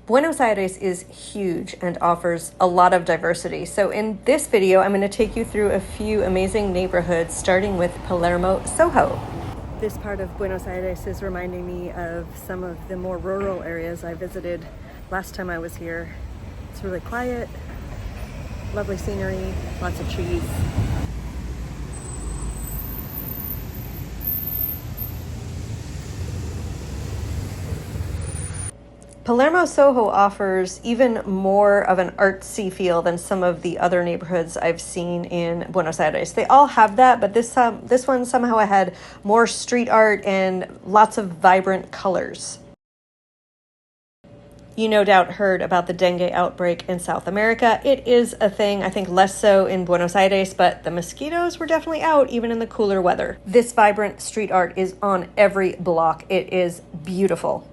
Buenos Aires is huge and offers a lot of diversity. So in this video, I'm going to take you through a few amazing neighborhoods, starting with Palermo Soho. This part of Buenos Aires is reminding me of some of the more rural areas I visited last time I was here. It's really quiet, lovely scenery, lots of trees. Palermo Soho offers even more of an artsy feel than some of the other neighborhoods I've seen in Buenos Aires. They all have that, but this one somehow had more street art and lots of vibrant colors. You no doubt heard about the dengue outbreak in South America. It is a thing, I think less so in Buenos Aires, but the mosquitoes were definitely out even in the cooler weather. This vibrant street art is on every block. It is beautiful.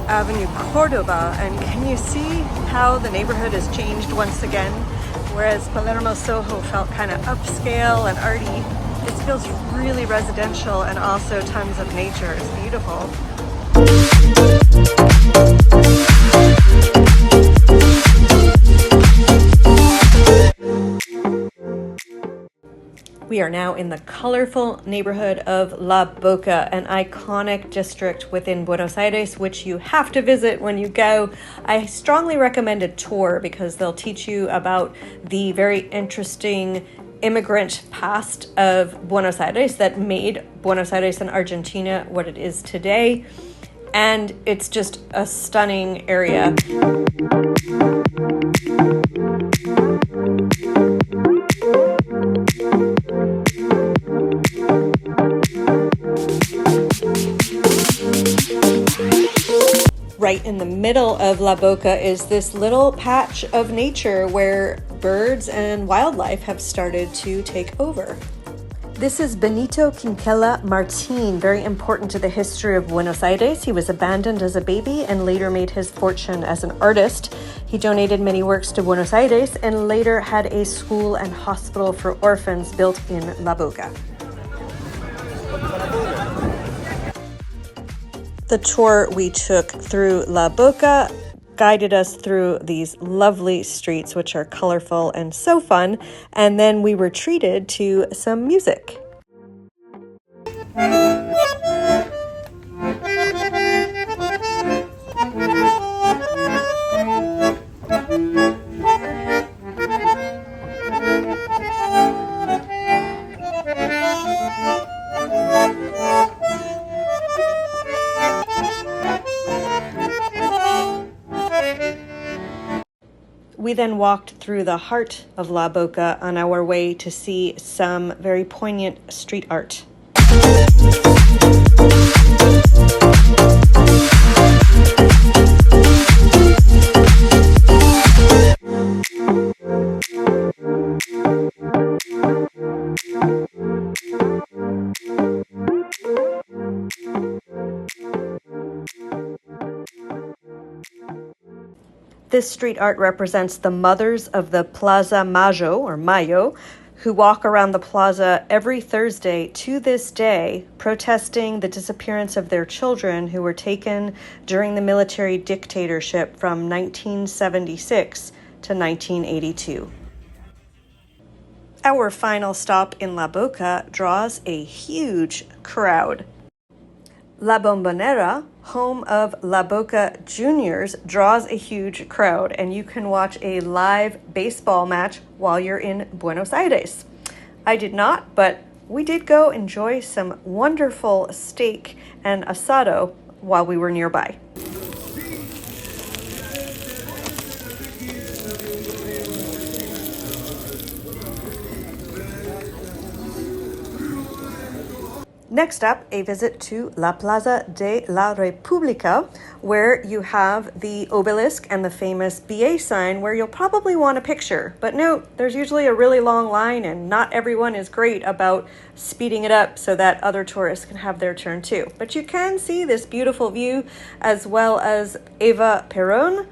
Avenue Cordoba, and can you see how the neighborhood has changed once again? Whereas Palermo Soho felt kind of upscale and arty, this feels really residential and also tons of nature. It's beautiful. We are now in the colorful neighborhood of La Boca, an iconic district within Buenos Aires, which you have to visit when you go. I strongly recommend a tour because they'll teach you about the very interesting immigrant past of Buenos Aires that made Buenos Aires and Argentina what it is today. And it's just a stunning area. Right in the middle of La Boca is this little patch of nature where birds and wildlife have started to take over. This is Benito Quinquela Martin, very important to the history of Buenos Aires. He was abandoned as a baby and later made his fortune as an artist. He donated many works to Buenos Aires and later had a school and hospital for orphans built in La Boca. The tour we took through La Boca guided us through these lovely streets, which are colorful and so fun, and then we were treated to some music. We then walked through the heart of La Boca on our way to see some very poignant street art. This street art represents the mothers of the Plaza Mayo, who walk around the plaza every Thursday to this day, protesting the disappearance of their children who were taken during the military dictatorship from 1976 to 1982. Our final stop in La Boca draws a huge crowd. La Bombonera, home of La Boca Juniors, draws a huge crowd, and you can watch a live baseball match while you're in Buenos Aires. I did not, but we did go enjoy some wonderful steak and asado while we were nearby. Next up, a visit to La Plaza De La Republica, where you have the Obelisk and the famous BA sign where you'll probably want a picture. But note, there's usually a really long line and not everyone is great about speeding it up so that other tourists can have their turn too. But you can see this beautiful view as well as Eva Peron,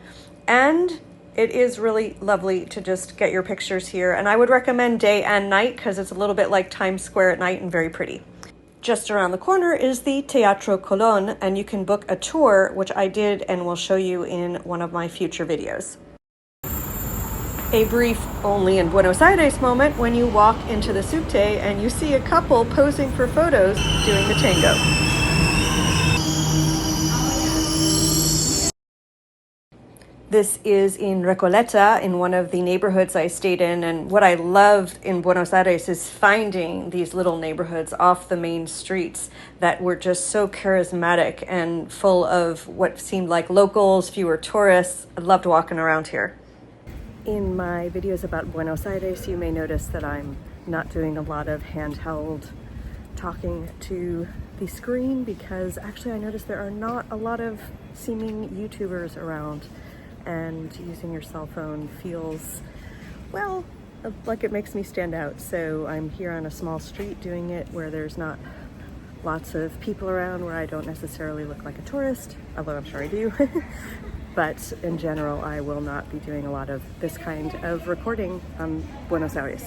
and it is really lovely to just get your pictures here. And I would recommend day and night because it's a little bit like Times Square at night and very pretty. Just around the corner is the Teatro Colón, and you can book a tour, which I did and will show you in one of my future videos. A brief only in Buenos Aires moment when you walk into the subte and you see a couple posing for photos doing the tango. This is in Recoleta, in one of the neighborhoods I stayed in, and what I loved in Buenos Aires is finding these little neighborhoods off the main streets that were just so charismatic and full of what seemed like locals, fewer tourists. I loved walking around here. In my videos about Buenos Aires, you may notice that I'm not doing a lot of handheld talking to the screen because actually I noticed there are not a lot of seeming YouTubers around. And using your cell phone feels, well, like it makes me stand out. So I'm here on a small street doing it where there's not lots of people around, where I don't necessarily look like a tourist, although I'm sure I do. But in general, I will not be doing a lot of this kind of recording on Buenos Aires.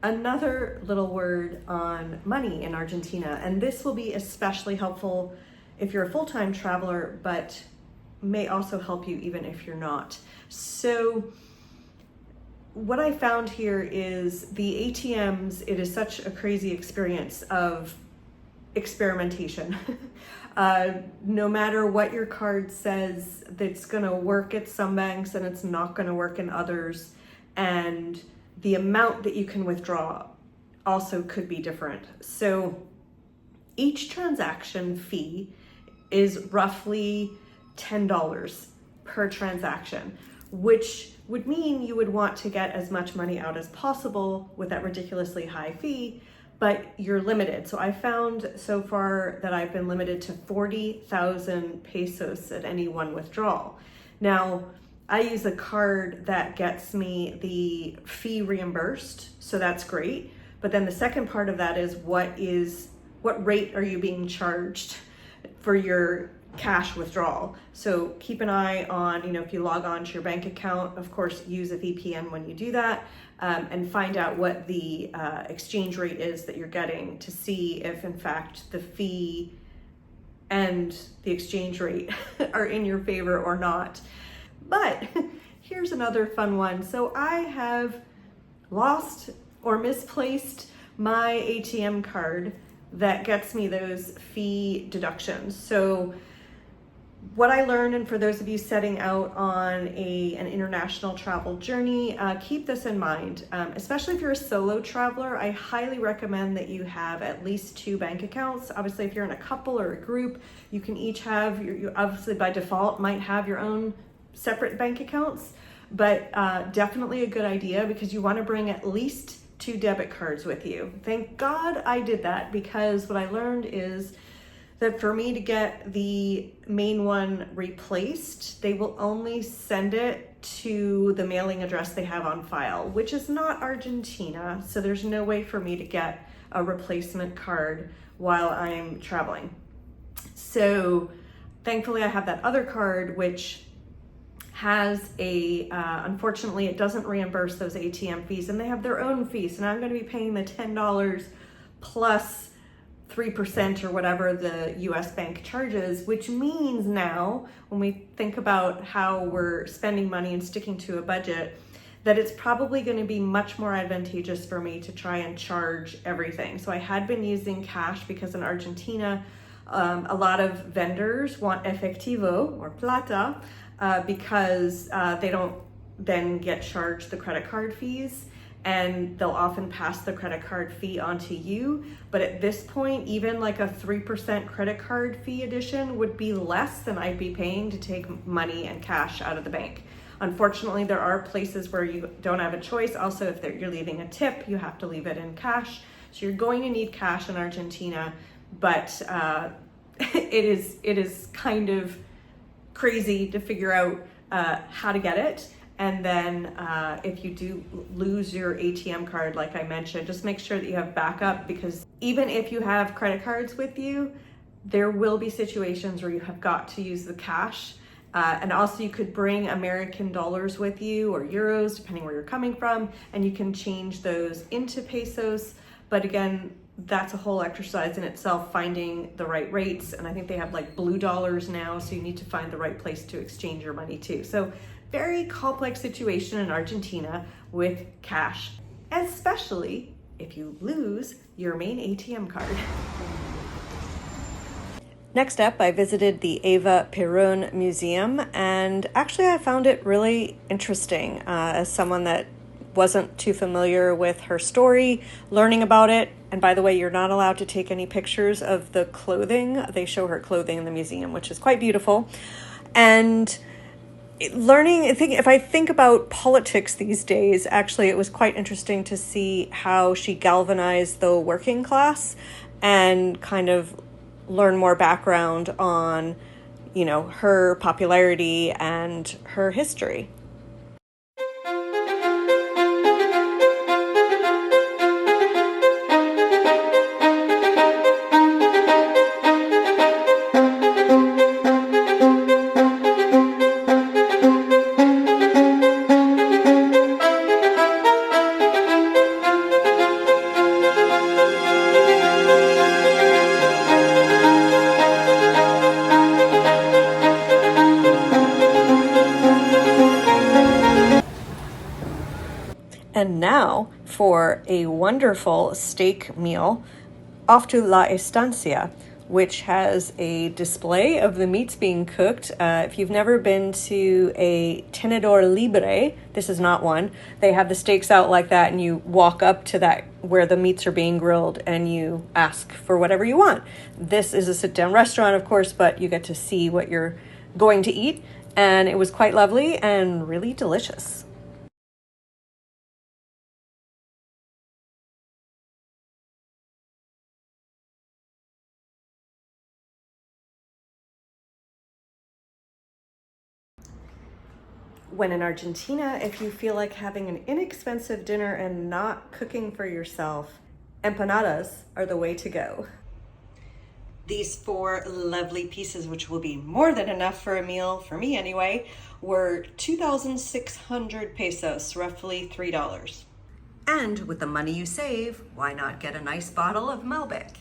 Another little word on money in Argentina, and this will be especially helpful if you're a full-time traveler, but may also help you even if you're not. So what I found here is the ATMs, it is such a crazy experience of experimentation. No matter what your card says, that's gonna work at some banks and it's not gonna work in others. And the amount that you can withdraw also could be different. So each transaction fee is roughly $10 per transaction, which would mean you would want to get as much money out as possible with that ridiculously high fee, but you're limited. So I found so far that I've been limited to 40,000 pesos at any one withdrawal. Now, I use a card that gets me the fee reimbursed, so that's great. But then the second part of that is what rate are you being charged for your cash withdrawal? So keep an eye on, if you log on to your bank account, of course, use a VPN when you do that, and find out what the exchange rate is that you're getting to see if in fact the fee and the exchange rate are in your favor or not. But here's another fun one. So I have lost or misplaced my ATM card that gets me those fee deductions. So what I learned, and for those of you setting out on an international travel journey, keep this in mind. Especially if you're a solo traveler, I highly recommend that you have at least 2 bank accounts. Obviously, if you're in a couple or a group, you can each have, you obviously by default might have your own separate bank accounts, but definitely a good idea because you want to bring at least 2 debit cards with you. Thank God I did that, because what I learned is that for me to get the main one replaced, they will only send it to the mailing address they have on file, which is not Argentina. So there's no way for me to get a replacement card while I'm traveling. So thankfully I have that other card, which has a, unfortunately, it doesn't reimburse those ATM fees, and they have their own fees. So now I'm going to be paying the $10 plus 3% or whatever the US bank charges, which means now when we think about how we're spending money and sticking to a budget, that it's probably going to be much more advantageous for me to try and charge everything. So I had been using cash because in Argentina, a lot of vendors want efectivo or plata because they don't then get charged the credit card fees, and they'll often pass the credit card fee onto you. But at this point, even like a 3% credit card fee addition would be less than I'd be paying to take money and cash out of the bank. Unfortunately, there are places where you don't have a choice. Also, if you're leaving a tip, you have to leave it in cash. So you're going to need cash in Argentina, but it is kind of crazy to figure out how to get it. And then if you do lose your ATM card, like I mentioned, just make sure that you have backup, because even if you have credit cards with you, there will be situations where you have got to use the cash. And also you could bring American dollars with you or euros, depending where you're coming from, and you can change those into pesos. But again, that's a whole exercise in itself, finding the right rates. And I think they have like blue dollars now, so you need to find the right place to exchange your money too. So very complex situation in Argentina with cash, especially if you lose your main ATM card. Next up, I visited the Eva Peron Museum, and actually I found it really interesting as someone that wasn't too familiar with her story, learning about it. And by the way, you're not allowed to take any pictures of the clothing. They show her clothing in the museum, which is quite beautiful. And learning, if I think about politics these days, actually it was quite interesting to see how she galvanized the working class and kind of learn more background on, you know, her popularity and her history. And now for a wonderful steak meal, off to La Estancia, which has a display of the meats being cooked. If you've never been to a tenedor libre, this is not one. They have the steaks out like that, and you walk up to that where the meats are being grilled and you ask for whatever you want. This is a sit-down restaurant, of course, but you get to see what you're going to eat. And it was quite lovely and really delicious. When in Argentina, if you feel like having an inexpensive dinner and not cooking for yourself, empanadas are the way to go. These 4 lovely pieces, which will be more than enough for a meal, for me anyway, were 2,600 pesos, roughly $3. And with the money you save, why not get a nice bottle of Malbec?